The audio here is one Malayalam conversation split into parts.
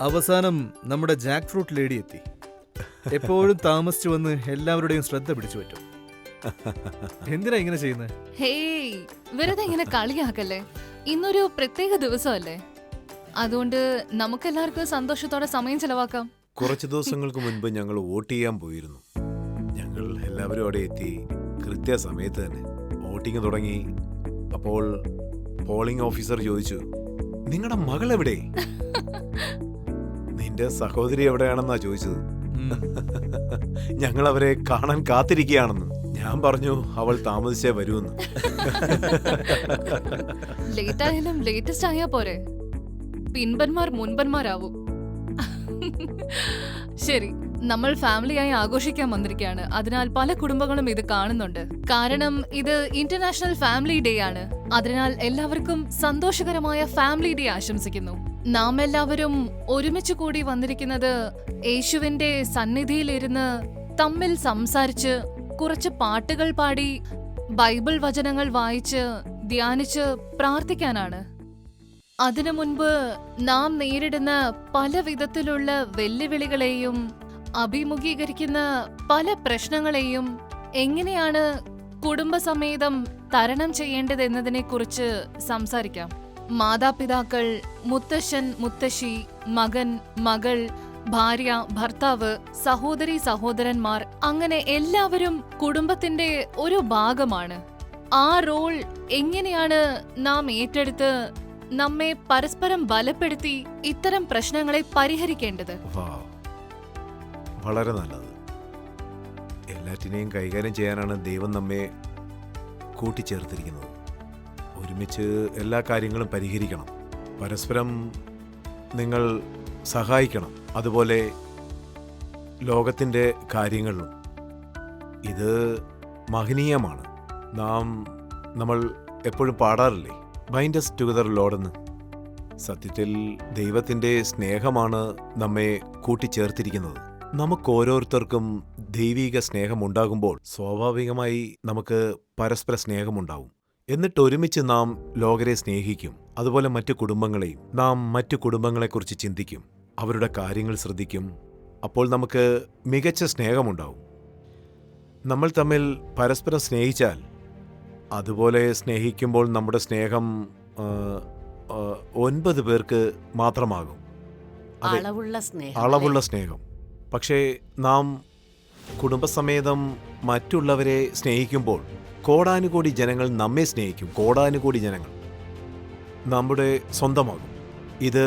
അവസാനം നമ്മുടെ ജാക്ക് ഫ്രൂട്ട് ലേഡി എത്തി. എപ്പോഴും താമസിച്ചു വന്ന് എല്ലാവരുടെയും ശ്രദ്ധ പിടിച്ചു പറ്റും. എന്തിനാ ഇങ്ങനെ ചെയ്യുന്നത്? ഹേയ്, വെറുതെ ഇങ്ങനെ കളിയാക്കല്ലേ. ഇന്നൊരു പ്രത്യേക ദിവസമല്ലേ, അതുകൊണ്ട് നമുക്കെല്ലാവർക്കും സന്തോഷത്തോടെ സമയം ചെലവാക്കാം. കുറച്ച് ദിവസങ്ങൾക്ക് മുൻപ് ഞങ്ങൾ വോട്ട് ചെയ്യാൻ പോയിരുന്നു. ഞങ്ങൾ എല്ലാവരും അവിടെ എത്തി കൃത്യസമയത്ത് തന്നെ വോട്ടിംഗ് തുടങ്ങി. അപ്പോൾ പോളിംഗ് ഓഫീസർ ചോദിച്ചു, നിങ്ങളുടെ മകൾ എവിടെ? നിന്റെ സഹോദരി എവിടെയാണെന്നാ ചോദിച്ചത്. ഞങ്ങൾ അവരെ കാണാൻ കാത്തിരിക്കുകയാണെന്ന്. ഞാൻ പറഞ്ഞു അവൾ താമസിച്ചേ വരുമെന്ന്. ലേറ്റ് ആയാലും ലേറ്റസ്റ്റ് ആയാ പോരെ, പിൻപന്മാർ മുൻപന്മാരാവും. ശരി, നമ്മൾ ഫാമിലിയായി ആഘോഷിക്കാൻ വന്നിരിക്കുകയാണ്. അതിനാൽ പല കുടുംബങ്ങളും ഇത് കാണുന്നുണ്ട്. കാരണം ഇത് ഇന്റർനാഷണൽ ഫാമിലി ഡേ ആണ്. അതിനാൽ എല്ലാവർക്കും സന്തോഷകരമായ ഫാമിലി ഡേ ആശംസിക്കുന്നു. നാം എല്ലാവരും ഒരുമിച്ച് കൂടി വന്നിരിക്കുന്നത് യേശുവിന്റെ സന്നിധിയിലിരുന്ന് തമ്മിൽ സംസാരിച്ച് കുറച്ച് പാട്ടുകൾ പാടി ബൈബിൾ വചനങ്ങൾ വായിച്ച് ധ്യാനിച്ച് പ്രാർത്ഥിക്കാനാണ്. അതിനു മുൻപ് നാം നേരിടുന്ന പല വിധത്തിലുള്ള വെല്ലുവിളികളെയും അഭിമുഖീകരിക്കുന്ന പല പ്രശ്നങ്ങളെയും എങ്ങനെയാണ് കുടുംബസമേതം തരണം ചെയ്യേണ്ടതെന്നതിനെ കുറിച്ച് സംസാരിക്കാം. മാതാപിതാക്കൾ, മുത്തശ്ശൻ, മുത്തശ്ശി, മകൻ, മകൾ, ഭാര്യ, ഭർത്താവ്, സഹോദരി, സഹോദരന്മാർ, അങ്ങനെ എല്ലാവരും കുടുംബത്തിന്റെ ഒരു ഭാഗമാണ്. ആ റോൾ എങ്ങനെയാണ് നാം ഏറ്റെടുത്ത് നമ്മെ പരസ്പരം ബലപ്പെടുത്തി ഇത്തരം പ്രശ്നങ്ങളെ പരിഹരിക്കേണ്ടത്? വളരെ നല്ലത്. എല്ലാറ്റിനെയും കൈകാര്യം ചെയ്യാനാണ് ദൈവം നമ്മെ കൂട്ടിച്ചേർത്തിരിക്കുന്നത്. ഒരുമിച്ച് എല്ലാ കാര്യങ്ങളും പരിഹരിക്കണം. പരസ്പരം നിങ്ങൾ സഹായിക്കണം. അതുപോലെ ലോകത്തിൻ്റെ കാര്യങ്ങളിലും ഇത് മഹനീയമാണ്. നമ്മൾ എപ്പോഴും പാടാറില്ലേ, ബൈൻഡ് us together Lord എന്ന്. സത്യത്തിൽ ദൈവത്തിൻ്റെ സ്നേഹമാണ് നമ്മെ കൂട്ടിച്ചേർത്തിരിക്കുന്നത്. നമുക്ക് ഓരോരുത്തർക്കും ദൈവിക സ്നേഹമുണ്ടാകുമ്പോൾ സ്വാഭാവികമായി നമുക്ക് പരസ്പര സ്നേഹമുണ്ടാവും. എന്നിട്ട് ഒരുമിച്ച് നാം ലോകരെ സ്നേഹിക്കും. അതുപോലെ മറ്റു കുടുംബങ്ങളെയും. നാം മറ്റു കുടുംബങ്ങളെക്കുറിച്ച് ചിന്തിക്കും, അവരുടെ കാര്യങ്ങൾ ശ്രദ്ധിക്കും. അപ്പോൾ നമുക്ക് മികച്ച സ്നേഹമുണ്ടാവും. നമ്മൾ തമ്മിൽ പരസ്പരം സ്നേഹിച്ചാൽ, അതുപോലെ സ്നേഹിക്കുമ്പോൾ നമ്മുടെ സ്നേഹം 9 പേർക്ക് മാത്രമാകും. അളവുള്ള സ്നേഹം. പക്ഷേ നാം കുടുംബസമേതം മറ്റുള്ളവരെ സ്നേഹിക്കുമ്പോൾ കോടാനുകോടി ജനങ്ങൾ നമ്മെ സ്നേഹിക്കും. കോടാനുകോടി ജനങ്ങൾ നമ്മുടെ സ്വന്തമാകും. ഇത്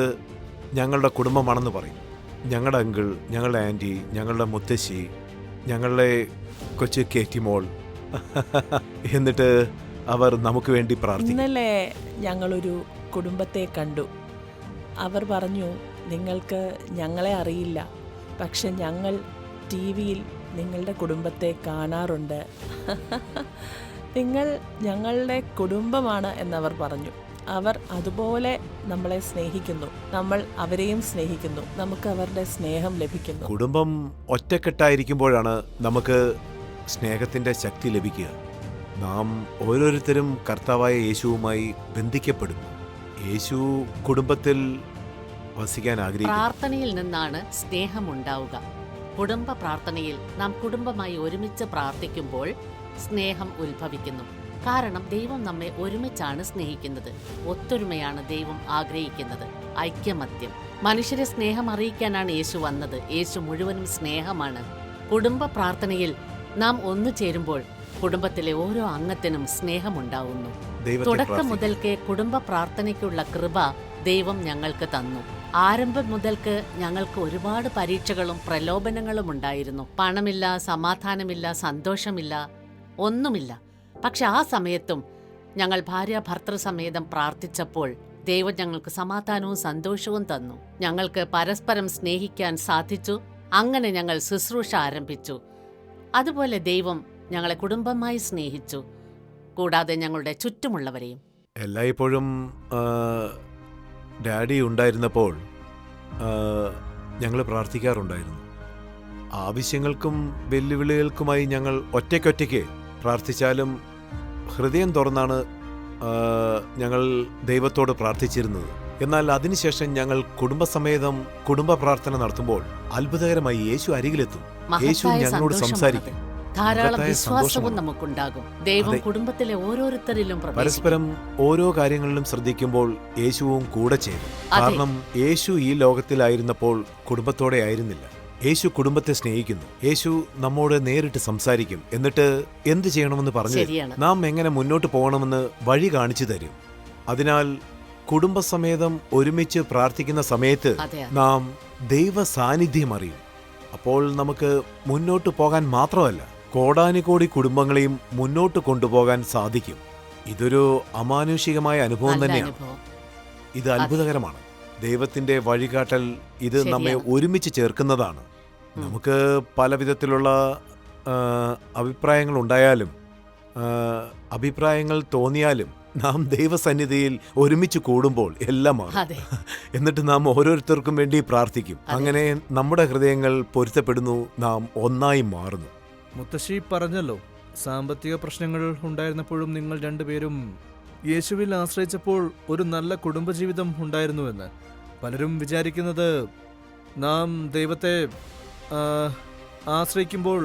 ഞങ്ങളുടെ കുടുംബമാണെന്ന് പറയും. ഞങ്ങളുടെ അങ്കിൾ, ഞങ്ങളുടെ ആൻറ്റി, ഞങ്ങളുടെ മുത്തശ്ശി, ഞങ്ങളുടെ കൊച്ചു കേറ്റിമോൾ. എന്നിട്ട് അവർ നമുക്ക് വേണ്ടി പ്രാർത്ഥിക്കും. ഇന്നലെ ഞങ്ങളൊരു കുടുംബത്തെ കണ്ടു. അവർ പറഞ്ഞു, നിങ്ങൾക്ക് ഞങ്ങളെ അറിയില്ല, പക്ഷെ ഞങ്ങൾ TV-യിൽ നിങ്ങളുടെ കുടുംബത്തെ കാണാറുണ്ട്. നിങ്ങൾ ഞങ്ങളുടെ കുടുംബമാണ് എന്നവർ പറഞ്ഞു. അവർ അതുപോലെ നമ്മളെ സ്നേഹിക്കുന്നു, നമ്മൾ അവരെയും സ്നേഹിക്കുന്നു. നമുക്ക് അവരുടെ സ്നേഹം ലഭിക്കുന്നു. കുടുംബം ഒറ്റക്കെട്ടായിരിക്കുമ്പോഴാണ് നമുക്ക് സ്നേഹത്തിൻ്റെ ശക്തി ലഭിക്കുക. നാം ഓരോരുത്തരും കർത്താവായ യേശുവുമായി ബന്ധിക്കപ്പെടുന്നു. യേശു കുടുംബത്തിൽ വസിക്കാൻ ആഗ്രഹിക്കുന്നു. പ്രാർത്ഥനയിൽ നിന്നാണ് സ്നേഹമുണ്ടാവുക. കുടുംബ പ്രാർത്ഥനയിൽ നാം കുടുംബമായി ഒരുമിച്ച് പ്രാർത്ഥിക്കുമ്പോൾ സ്നേഹം ഉത്ഭവിക്കുന്നു. കാരണം ദൈവം നമ്മെ ഒരുമിച്ചാണ് സ്നേഹിക്കുന്നത്. ഒത്തൊരുമയാണ് ദൈവം ആഗ്രഹിക്കുന്നത്, ഐക്യമത്യം. മനുഷ്യരെ സ്നേഹം അറിയിക്കാനാണ് യേശു വന്നത്. യേശു മുഴുവനും സ്നേഹമാണ്. കുടുംബ പ്രാർത്ഥനയിൽ നാം ഒന്നു ചേരുമ്പോൾ കുടുംബത്തിലെ ഓരോ അംഗത്തിനും സ്നേഹമുണ്ടാവുന്നു. തുടക്കം മുതൽക്കേ കുടുംബ പ്രാർത്ഥനയ്ക്കുള്ള കൃപ ദൈവം ഞങ്ങൾക്ക് തന്നു. ആരംഭം മുതൽക്ക് ഞങ്ങൾക്ക് ഒരുപാട് പരീക്ഷകളും പ്രലോഭനങ്ങളും ഉണ്ടായിരുന്നു. പണമില്ല, സമാധാനമില്ല, സന്തോഷമില്ല, ഒന്നുമില്ല. പക്ഷെ ആ സമയത്തും ഞങ്ങൾ ഭാര്യ ഭർത്തൃസമേതം പ്രാർത്ഥിച്ചപ്പോൾ ദൈവം ഞങ്ങൾക്ക് സമാധാനവും സന്തോഷവും തന്നു. ഞങ്ങൾക്ക് പരസ്പരം സ്നേഹിക്കാൻ സാധിച്ചു. അങ്ങനെ ഞങ്ങൾ ശുശ്രൂഷ ആരംഭിച്ചു. അതുപോലെ ദൈവം ഞങ്ങളെ കുടുംബമായി സ്നേഹിച്ചു, കൂടാതെ ഞങ്ങളുടെ ചുറ്റുമുള്ളവരെയും. എല്ലായ്പ്പോഴും ഡാഡി ഉണ്ടായിരുന്നപ്പോൾ ഞങ്ങൾ പ്രാർത്ഥിക്കാറുണ്ടായിരുന്നു. ആവശ്യങ്ങൾക്കും വെല്ലുവിളികൾക്കുമായി ഞങ്ങൾ ഒറ്റയ്ക്കൊറ്റയ്ക്ക് പ്രാർത്ഥിച്ചാലും ഹൃദയം തുറന്നാണ് ഞങ്ങൾ ദൈവത്തോട് പ്രാർത്ഥിച്ചിരുന്നത്. എന്നാൽ അതിനുശേഷം ഞങ്ങൾ കുടുംബസമേതം കുടുംബ പ്രാർത്ഥന നടത്തുമ്പോൾ അത്ഭുതകരമായി യേശു അരികിലെത്തും. യേശു മഹത്തായ ഞങ്ങളോട് സന്തോഷമാണത്. സംസാരിക്കും. ധാരാളം മഹത്തായ വിശ്വാസവും സന്തോഷമാണ്. നമുക്കുണ്ടാകും. ദൈവം അതെ. കുടുംബത്തിലെ ഓരോരുത്തരിലും പ്രവേശിക്കും. പരസ്പരം ഓരോ കാര്യങ്ങളിലും ശ്രദ്ധിക്കുമ്പോൾ യേശുവും കൂടെ ചേരും. അതെ. കാരണം യേശു ഈ ലോകത്തിലായിരുന്നപ്പോൾ കുടുംബത്തോടെ ആയിരുന്നില്ല. യേശു കുടുംബത്തെ സ്നേഹിക്കുന്നു. യേശു നമ്മോട് നേരിട്ട് സംസാരിക്കും. എന്നിട്ട് എന്ത് ചെയ്യണമെന്ന് പറഞ്ഞു തരും. ശരിയാണ്. നാം എങ്ങനെ മുന്നോട്ട് പോകണമെന്ന് വഴി കാണിച്ചു തരും. അതിനാൽ കുടുംബസമേതം ഒരുമിച്ച് പ്രാർത്ഥിക്കുന്ന സമയത്ത് അതെ, അതെ. നാം ദൈവ സാന്നിധ്യം അറിയും. അപ്പോൾ നമുക്ക് മുന്നോട്ട് പോകാൻ മാത്രമല്ല, കോടാനുകോടി കുടുംബങ്ങളെയും മുന്നോട്ട് കൊണ്ടുപോകാൻ സാധിക്കും. ഇതൊരു അമാനുഷികമായ അനുഭവം നല്ല തന്നെയാണ്. അനുഭവം. ഇത് അത്ഭുതകരമാണ്. ദൈവത്തിന്റെ വഴികാട്ടൽ ഇത് ശരിയാണ്. നമ്മെ ഒരുമിച്ച് ചേർക്കുന്നതാണ്. നമുക്ക് പല വിധത്തിലുള്ള അഭിപ്രായങ്ങൾ ഉണ്ടായാലും അഭിപ്രായങ്ങൾ തോന്നിയാലും നാം ദൈവസന്നിധിയിൽ ഒരുമിച്ച് കൂടുമ്പോൾ എല്ലാം മാറും. അതെ. എന്നിട്ട് നാം ഓരോരുത്തർക്കും വേണ്ടി പ്രാർത്ഥിക്കും. അങ്ങനെ നമ്മുടെ ഹൃദയങ്ങൾ പൊരുത്തപ്പെടുന്നു, നാം ഒന്നായി മാറുന്നു. മുത്തശ്ശി പറഞ്ഞല്ലോ, സാമ്പത്തിക പ്രശ്നങ്ങൾ ഉണ്ടായിരുന്നപ്പോഴും നിങ്ങൾ രണ്ടുപേരും യേശുവിൽ ആശ്രയിച്ചപ്പോൾ ഒരു നല്ല കുടുംബജീവിതം ഉണ്ടായിരുന്നുവെന്ന്. പലരും വിചാരിക്കുന്നത് നാം ദൈവത്തെ ആശ്രയിക്കുമ്പോൾ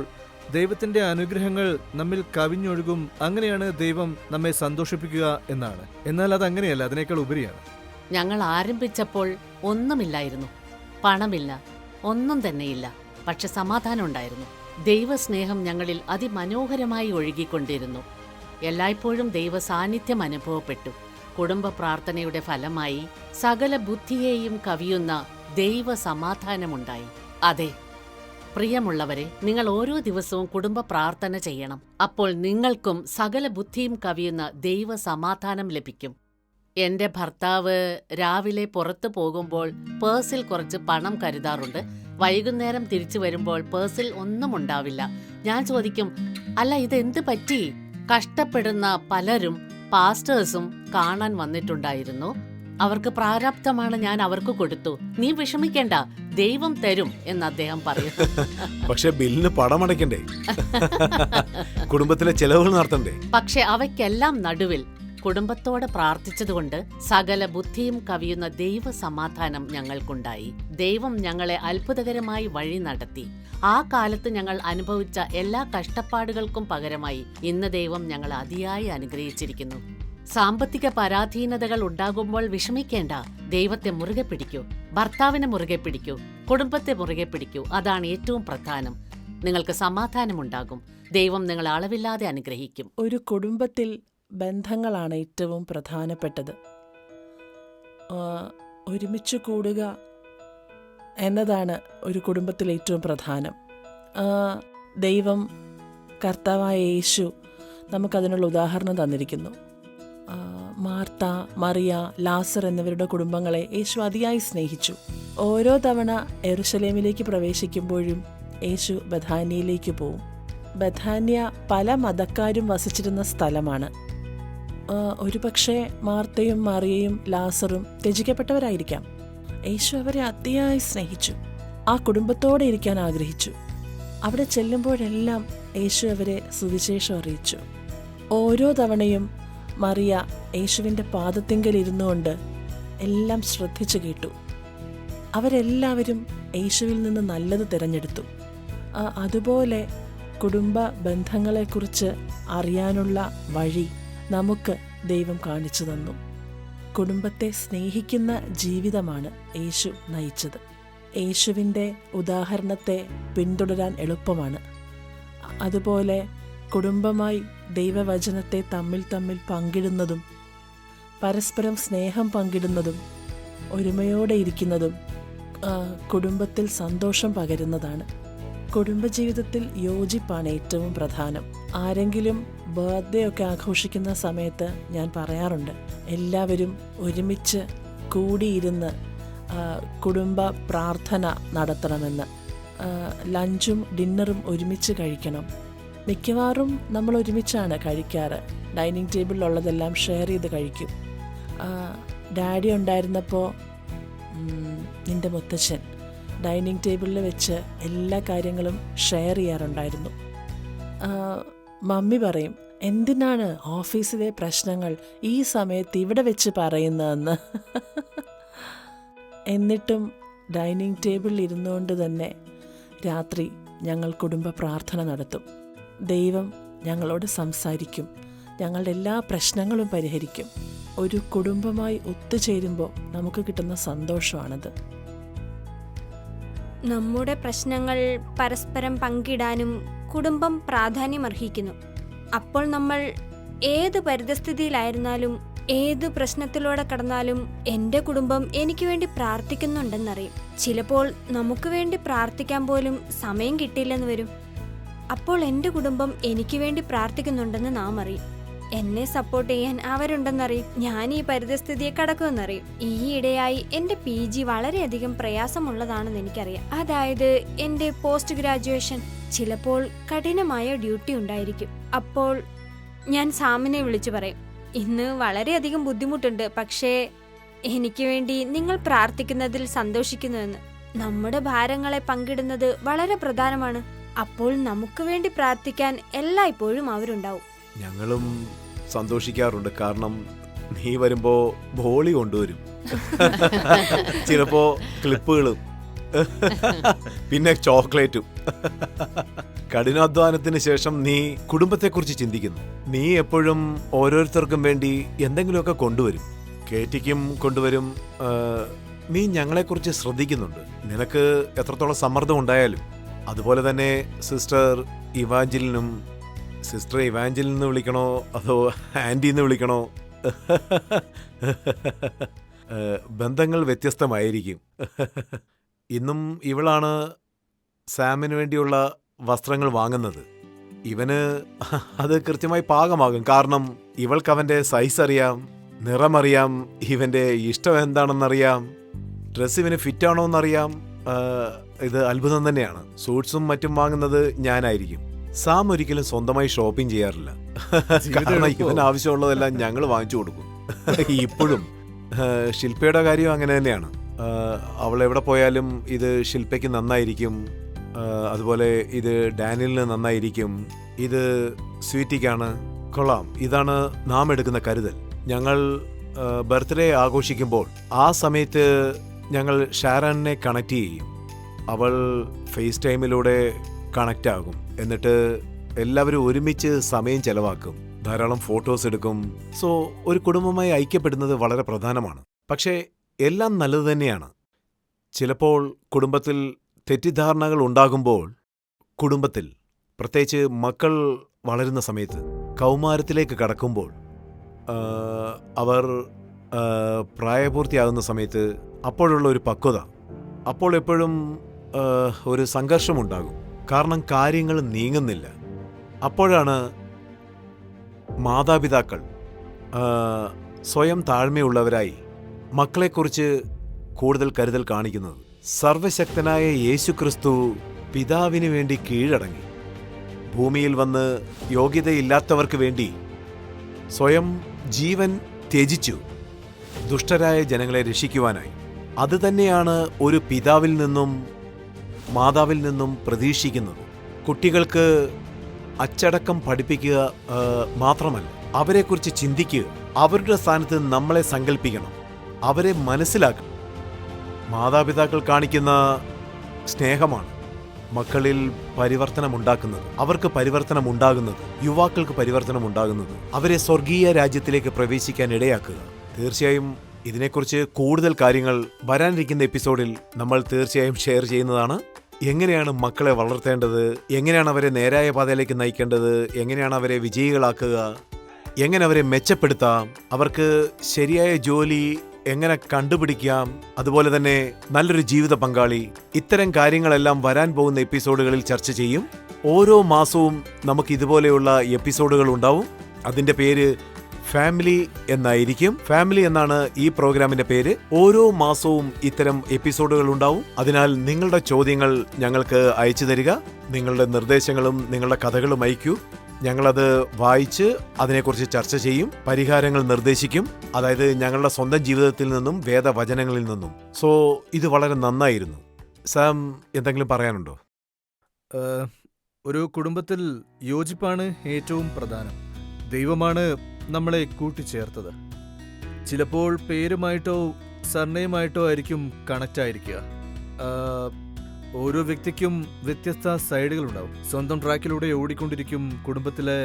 ദൈവത്തിന്റെ അനുഗ്രഹങ്ങൾ നമ്മിൽ കവിഞ്ഞൊഴുകും, അങ്ങനെയാണ് ദൈവം നമ്മെ സന്തോഷിപ്പിക്കുക എന്നാണ്. എന്നാൽ അതങ്ങനെയല്ല, അതിനേക്കാൾ ഉപരിയാണ്. ഞങ്ങൾ ആരംഭിച്ചപ്പോൾ ഒന്നുമില്ലായിരുന്നു. പണമില്ല, ഒന്നും തന്നെയില്ല. പക്ഷെ സമാധാനം ഉണ്ടായിരുന്നു. ദൈവസ്നേഹം ഞങ്ങളിൽ അതിമനോഹരമായി ഒഴുകിക്കൊണ്ടിരുന്നു. എല്ലായ്പ്പോഴും ദൈവ സാന്നിധ്യം അനുഭവപ്പെട്ടു. കുടുംബ പ്രാർത്ഥനയുടെ ഫലമായി സകല ബുദ്ധിയെയും കവിയുന്ന ദൈവ സമാധാനമുണ്ടായി. അതെ പ്രിയമുള്ളവരെ, നിങ്ങൾ ഓരോ ദിവസവും കുടുംബ പ്രാർത്ഥന ചെയ്യണം. അപ്പോൾ നിങ്ങൾക്കും സകല ബുദ്ധിയും കവിയുന്ന ദൈവ സമാധാനം ലഭിക്കും. എന്റെ ഭർത്താവ് രാവിലെ പുറത്തു പോകുമ്പോൾ പേഴ്സിൽ കുറച്ച് പണം കരുതാറുണ്ട്. വൈകുന്നേരം തിരിച്ചു വരുമ്പോൾ പേഴ്സിൽ ഒന്നും ഉണ്ടാവില്ല. ഞാൻ ചോദിക്കും, അല്ല ഇതെന്ത് പറ്റി? കഷ്ടപ്പെടുന്ന പലരും പാസ്റ്റേഴ്സും കാണാൻ വന്നിട്ടുണ്ടായിരുന്നു. അവർക്ക് പ്രാരാബ്ധമാണ്, ഞാൻ അവർക്ക് കൊടുത്തു. നീ വിഷമിക്കേണ്ട, ദൈവം തരും എന്ന് അദ്ദേഹം പറയും. പക്ഷെ ബില്ലിന് പണമടയ്ക്കണ്ടേ? കുടുംബത്തിലെ ചെലവുകൾ നടത്തണ്ടേ? പക്ഷെ അവയ്ക്കെല്ലാം നടുവിൽ കുടുംബത്തോടെ പ്രാർത്ഥിച്ചതുകൊണ്ട് സകല ബുദ്ധിയും കവിയുന്ന ദൈവ സമാധാനം ഞങ്ങൾക്കുണ്ടായി. ദൈവം ഞങ്ങളെ അത്ഭുതകരമായി വഴി നടത്തി. ആ കാലത്ത് ഞങ്ങൾ അനുഭവിച്ച എല്ലാ കഷ്ടപ്പാടുകൾക്കും പകരമായി ഇന്ന് ദൈവം ഞങ്ങളെ അതിയായി അനുഗ്രഹിച്ചിരിക്കുന്നു. സാമ്പത്തിക പരാധീനതകൾ ഉണ്ടാകുമ്പോൾ വിഷമിക്കേണ്ട. ദൈവത്തെ മുറുകെ പിടിക്കൂ, ഭർത്താവിനെ മുറുകെ പിടിക്കൂ, കുടുംബത്തെ മുറുകെ പിടിക്കൂ. അതാണ് ഏറ്റവും പ്രധാനം. നിങ്ങൾക്ക് സമാധാനമുണ്ടാകും. ദൈവം നിങ്ങളെ അളവില്ലാതെ അനുഗ്രഹിക്കും. ഒരു കുടുംബത്തിൽ ബന്ധങ്ങളാണ് ഏറ്റവും പ്രധാനപ്പെട്ടത്. ഒരുമിച്ച് കൂടുക എന്നതാണ് ഒരു കുടുംബത്തിൽ ഏറ്റവും പ്രധാനം. ദൈവം, കർത്താവായ യേശു നമുക്കതിനുള്ള ഉദാഹരണം തന്നിരിക്കുന്നു. മാർത്ത, മറിയ, ലാസർ എന്നിവരുടെ കുടുംബങ്ങളെ യേശു അതിയായി സ്നേഹിച്ചു. ഓരോ തവണ യെരുശലേമിലേക്ക് പ്രവേശിക്കുമ്പോഴും യേശു ബഥാന്യയിലേക്ക് പോവും. ബഥാന്യ പല മതക്കാരും വസിച്ചിരുന്ന സ്ഥലമാണ്. ഒരുപക്ഷെ മാർത്തയും മറിയയും ലാസറും ത്യജിക്കപ്പെട്ടവരായിരിക്കാം. യേശു അവരെ അതിയായി സ്നേഹിച്ചു. ആ കുടുംബത്തോടെ ഇരിക്കാൻ ആഗ്രഹിച്ചു. അവിടെ ചെല്ലുമ്പോഴെല്ലാം യേശു അവരെ സുവിശേഷം അറിയിച്ചു. ഓരോ തവണയും മറിയ യേശുവിൻ്റെ പാദത്തിങ്കൽ ഇരുന്നുകൊണ്ട് എല്ലാം ശ്രദ്ധിച്ചു കേട്ടു. അവരെല്ലാവരും യേശുവിൽ നിന്ന് നല്ലത് തിരഞ്ഞെടുത്തു. അതുപോലെ കുടുംബ ബന്ധങ്ങളെക്കുറിച്ച് അറിയാനുള്ള വഴി നമുക്ക് ദൈവം കാണിച്ചു തന്നു. കുടുംബത്തെ സ്നേഹിക്കുന്ന ജീവിതമാണ് യേശു നയിച്ചത്. യേശുവിൻ്റെ ഉദാഹരണത്തെ പിന്തുടരാൻ എളുപ്പമാണ്. അതുപോലെ കുടുംബമായി ദൈവവചനത്തെ തമ്മിൽ പങ്കിടുന്നതും പരസ്പരം സ്നേഹം പങ്കിടുന്നതും ഒരുമയോടെ ഇരിക്കുന്നതും കുടുംബത്തിൽ സന്തോഷം പകരുന്നതാണ്. കുടുംബജീവിതത്തിൽ യോജിപ്പാണ് ഏറ്റവും പ്രധാനം. ആരെങ്കിലും ബർത്ത്ഡേ ഒക്കെ ആഘോഷിക്കുന്ന സമയത്ത് ഞാൻ പറയാറുണ്ട്, എല്ലാവരും ഒരുമിച്ച് കൂടിയിരുന്ന് കുടുംബ പ്രാർത്ഥന നടത്തണമെന്ന്. ലഞ്ചും ഡിന്നറും ഒരുമിച്ച് കഴിക്കണം. മിക്കവാറും നമ്മൾ ഒരുമിച്ചാണ് കഴിക്കാറ്. ഡൈനിങ് ടേബിളിലുള്ളതെല്ലാം ഷെയർ ചെയ്ത് കഴിക്കും. ഡാഡി ഉണ്ടായിരുന്നപ്പോൾ നിൻ്റെ മുത്തച്ഛൻ ഡൈനിങ് ടേബിളിൽ വെച്ച് എല്ലാ കാര്യങ്ങളും ഷെയർ ചെയ്യാറുണ്ടായിരുന്നു. മമ്മി പറയും, എന്തിനാണ് ഓഫീസിലെ പ്രശ്നങ്ങൾ ഈ സമയത്ത് ഇവിടെ വെച്ച് പറയുന്നതെന്ന്. എന്നിട്ടും ഡൈനിങ് ടേബിളിൽ ഇരുന്നുകൊണ്ട് തന്നെ രാത്രി ഞങ്ങൾ കുടുംബ പ്രാർത്ഥന നടത്തും. ദൈവം ഞങ്ങളോട് സംസാരിക്കും, ഞങ്ങളുടെ എല്ലാ പ്രശ്നങ്ങളും പരിഹരിക്കും. ഒരു കുടുംബമായി ഒത്തുചേരുമ്പോൾ നമുക്ക് കിട്ടുന്ന സന്തോഷമാണത്. നമ്മുടെ പ്രശ്നങ്ങൾ പരസ്പരം പങ്കിടാനും കുടുംബം പ്രാധാന്യമർഹിക്കുന്നു. അപ്പോൾ നമ്മൾ ഏത് പരിതസ്ഥിതിയിലായിരുന്നാലും ഏത് പ്രശ്നത്തിലൂടെ കടന്നാലും എൻ്റെ കുടുംബം എനിക്ക് വേണ്ടി പ്രാർത്ഥിക്കുന്നുണ്ടെന്നറിയും. ചിലപ്പോൾ നമുക്ക് വേണ്ടി പ്രാർത്ഥിക്കാൻ പോലും സമയം കിട്ടിയില്ലെന്ന് വരും. അപ്പോൾ എൻ്റെ കുടുംബം എനിക്ക് വേണ്ടി പ്രാർത്ഥിക്കുന്നുണ്ടെന്ന് നാം അറിയും. എന്നെ സപ്പോർട്ട് ചെയ്യാൻ അവരുണ്ടെന്നറിയും. ഞാൻ ഈ പരിതസ്ഥിതിയെ കടക്കുമെന്നറിയും. ഈയിടെയായി എൻ്റെ PG വളരെയധികം പ്രയാസമുള്ളതാണെന്ന് എനിക്കറിയാം. അതായത് എൻ്റെ പോസ്റ്റ് ഗ്രാജുവേഷൻ. ചിലപ്പോൾ കഠിനമായ ഡ്യൂട്ടി ഉണ്ടായിരിക്കും. അപ്പോൾ ഞാൻ സാമിനെ വിളിച്ചു പറയും, ഇന്ന് വളരെയധികം ബുദ്ധിമുട്ടുണ്ട്, പക്ഷേ എനിക്ക് വേണ്ടി നിങ്ങൾ പ്രാർത്ഥിക്കുന്നതിൽ സന്തോഷിക്കുന്നുവെന്ന്. നമ്മുടെ ഭാരങ്ങളെ പങ്കിടുന്നത് വളരെ പ്രധാനമാണ്. അപ്പോൾ നമുക്ക് വേണ്ടി പ്രാർത്ഥിക്കാൻ എല്ലായ്പ്പോഴും അവരുണ്ടാവും. ഞങ്ങളും സന്തോഷിക്കാറുണ്ട്, കാരണം നീ വരുമ്പോ ബോളി കൊണ്ടുവരും, ചിലപ്പോ ക്ലിപ്പുകളും, പിന്നെ ചോക്ലേറ്റും. കഠിനാധ്വാനത്തിന് ശേഷം നീ കുടുംബത്തെക്കുറിച്ച് ചിന്തിക്കുന്നു. നീ എപ്പോഴും ഓരോരുത്തർക്കും വേണ്ടി എന്തെങ്കിലുമൊക്കെ കൊണ്ടുവരും. കേറ്റിക്കും കൊണ്ടുവരും. നീ ഞങ്ങളെക്കുറിച്ച് ശ്രദ്ധിക്കുന്നുണ്ട്. നിനക്ക് എത്രത്തോളം സമ്മർദ്ദം ഉണ്ടായാലും. അതുപോലെ തന്നെ സിസ്റ്റർ ഇവാഞ്ചലിൻ എന്ന് വിളിക്കണോ അതോ ആൻറ്റി എന്ന് വിളിക്കണോ? ബന്ധങ്ങൾ വ്യത്യസ്തമായിരിക്കും. ഇന്നും ഇവളാണ് സാമിന് വേണ്ടിയുള്ള വസ്ത്രങ്ങൾ വാങ്ങുന്നത്. ഇവന് അത് കൃത്യമായി പാകമാകും, കാരണം ഇവൾക്ക് അവൻ്റെ സൈസ് അറിയാം, നിറമറിയാം, ഇവൻ്റെ ഇഷ്ടം എന്താണെന്നറിയാം, ഡ്രസ്സ് ഇവന് ഫിറ്റാണോ എന്നറിയാം. ഇത് അത്ഭുതം തന്നെയാണ്. സൂട്ട്സും മറ്റും വാങ്ങുന്നത് ഞാനായിരിക്കും. സാം ഒരിക്കലും സ്വന്തമായി ഷോപ്പിംഗ് ചെയ്യാറില്ല, കാരണം ഇവന് ആവശ്യമുള്ളതെല്ലാം ഞങ്ങൾ വാങ്ങിച്ചു കൊടുക്കും. ഇപ്പോഴും ശില്പയുടെ കാര്യം അങ്ങനെ തന്നെയാണ്. അവൾ എവിടെ പോയാലും ഇത് ശില്പയ്ക്ക് നന്നായിരിക്കും, അതുപോലെ ഇത് ഡാനിയലിന് നന്നായിരിക്കും, ഇത് സ്വീറ്റിക്കാണ്, കൊള്ളാം, ഇതാണ് നാം എടുക്കുന്ന കരുതൽ. ഞങ്ങൾ ബർത്ത്ഡേ ആഘോഷിക്കുമ്പോൾ ആ സമയത്ത് ഞങ്ങൾ ഷാരണിനെ കണക്ട് ചെയ്യും. അവൾ ഫേസ് ടൈമിലൂടെ കണക്റ്റ് ആകും. എന്നിട്ട് എല്ലാവരും ഒരുമിച്ച് സമയം ചെലവാക്കും, ധാരാളം ഫോട്ടോസ് എടുക്കും. സോ ഒരു കുടുംബമായി ഐക്യപ്പെടുന്നത് വളരെ പ്രധാനമാണ്. പക്ഷേ എല്ലാം നല്ലത് തന്നെയാണ്. ചിലപ്പോൾ കുടുംബത്തിൽ തെറ്റിദ്ധാരണകൾ ഉണ്ടാകുമ്പോൾ, കുടുംബത്തിൽ പ്രത്യേകിച്ച് മക്കൾ വളരുന്ന സമയത്ത്, കൗമാരത്തിലേക്ക് കടക്കുമ്പോൾ, അവർ പ്രായപൂർത്തിയാകുന്ന സമയത്ത്, അപ്പോഴുള്ള ഒരു പക്വത, അപ്പോൾ എപ്പോഴും ഒരു സംഘർഷമുണ്ടാകും. കാരണം കാര്യങ്ങൾ നീങ്ങുന്നില്ല. അപ്പോഴാണ് മാതാപിതാക്കൾ സ്വയം താഴ്മയുള്ളവരായി മക്കളെക്കുറിച്ച് കൂടുതൽ കരുതൽ കാണിക്കുന്നത്. സർവശക്തനായ യേശുക്രിസ്തു പിതാവിന് വേണ്ടി കീഴടങ്ങി ഭൂമിയിൽ വന്ന് യോഗ്യതയില്ലാത്തവർക്ക് വേണ്ടി സ്വയം ജീവൻ ത്യജിച്ചു, ദുഷ്ടരായ ജനങ്ങളെ രക്ഷിക്കുവാനായി. അതുതന്നെയാണ് ഒരു പിതാവിൽ നിന്നും മാതാവിൽ നിന്നും പ്രതീക്ഷിക്കുന്നത്. കുട്ടികൾക്ക് അച്ചടക്കം പഠിപ്പിക്കുക മാത്രമല്ല, അവരെക്കുറിച്ച് ചിന്തിക്കുക, അവരുടെ സ്ഥാനത്ത് നമ്മളെ സങ്കല്പിക്കണം, അവരെ മനസ്സിലാക്കണം. മാതാപിതാക്കൾ കാണിക്കുന്ന സ്നേഹമാണ് മക്കളിൽ പരിവർത്തനമുണ്ടാക്കുന്നത്, അവർക്ക് പരിവർത്തനമുണ്ടാകുന്നത്, യുവാക്കൾക്ക് പരിവർത്തനമുണ്ടാകുന്നത്, അവരെ സ്വർഗീയ രാജ്യത്തിലേക്ക് പ്രവേശിക്കാൻ ഇടയാക്കുക. തീർച്ചയായും ഇതിനെക്കുറിച്ച് കൂടുതൽ കാര്യങ്ങൾ വരാനിരിക്കുന്ന എപ്പിസോഡിൽ നമ്മൾ തീർച്ചയായും ഷെയർ ചെയ്യുന്നതാണ്. എങ്ങനെയാണ് മക്കളെ വളർത്തേണ്ടത്, എങ്ങനെയാണ് അവരെ നേരായ പാതയിലേക്ക് നയിക്കേണ്ടത്, എങ്ങനെയാണ് അവരെ വിജയികളാക്കുക, എങ്ങനെ അവരെ മെച്ചപ്പെടുത്താം, അവർക്ക് ശരിയായ ജോലി എങ്ങനെ കണ്ടുപിടിക്കാം, അതുപോലെ തന്നെ നല്ലൊരു ജീവിത പങ്കാളി, ഇത്തരം കാര്യങ്ങളെല്ലാം വരാൻ പോകുന്ന എപ്പിസോഡുകളിൽ ചർച്ച ചെയ്യും. ഓരോ മാസവും നമുക്ക് ഇതുപോലെയുള്ള എപ്പിസോഡുകൾ ഉണ്ടാവും. അതിൻ്റെ പേര് ഫാമിലി എന്നായിരിക്കും. ഫാമിലി എന്നാണ് ഈ പ്രോഗ്രാമിന്റെ പേര്. ഓരോ മാസവും ഇത്തരം എപ്പിസോഡുകൾ ഉണ്ടാവും. അതിനാൽ നിങ്ങളുടെ ചോദ്യങ്ങൾ ഞങ്ങൾക്ക് അയച്ചു തരിക. നിങ്ങളുടെ നിർദ്ദേശങ്ങളും നിങ്ങളുടെ കഥകളും അയക്കൂ. ഞങ്ങളത് വായിച്ച് അതിനെക്കുറിച്ച് ചർച്ച ചെയ്യും, പരിഹാരങ്ങൾ നിർദ്ദേശിക്കും, അതായത് ഞങ്ങളുടെ സ്വന്തം ജീവിതത്തിൽ നിന്നും വേദവചനങ്ങളിൽ നിന്നും. സോ ഇത് വളരെ നന്നായിരുന്നു. സാം, എന്തെങ്കിലും പറയാനുണ്ടോ? ഒരു കുടുംബത്തിൽ യോജിപ്പാണ് ഏറ്റവും പ്രധാനം. ദൈവമാണ് നമ്മളെ കൂട്ടിച്ചേർത്തത്. ചിലപ്പോൾ പേരുമായിട്ടോ സർനെയിമായിട്ടോ ആയിരിക്കും കണക്റ്റ് ആയിരിക്കുക. ആ, ഓരോ വ്യക്തിക്കും വ്യത്യസ്ത സൈഡുകളുണ്ടാവും. സ്വന്തം ട്രാക്കിലൂടെ ഓടിക്കൊണ്ടിരിക്കും. കുടുംബത്തിലെ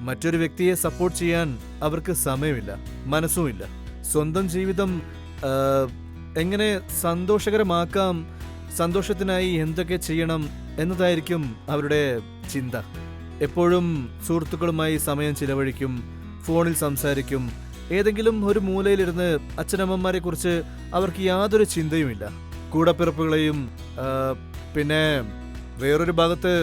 മറ്റൊരു വ്യക്തിയെ സപ്പോർട്ട് ചെയ്യാൻ അവർക്ക് സമയമില്ല, മനസ്സുമില്ല. സ്വന്തം ജീവിതം ആ, എങ്ങനെ സന്തോഷകരമാക്കാം, സന്തോഷത്തിനായി എന്തൊക്കെ ചെയ്യണം എന്നതായിരിക്കും അവരുടെ ചിന്ത. എപ്പോഴും സുഹൃത്തുക്കളുമായി സമയം ചിലവഴിക്കും, ഫോണിൽ സംസാരിക്കും. ഏതെങ്കിലും ഒരു മൂലയിലിരുന്ന് അച്ഛനമ്മമാരെ കുറിച്ച് അവർക്ക് യാതൊരു ചിന്തയുമില്ല. കൂടപ്പിറപ്പുകളെയും പിന്നെ വേറൊരു ഭാഗത്ത്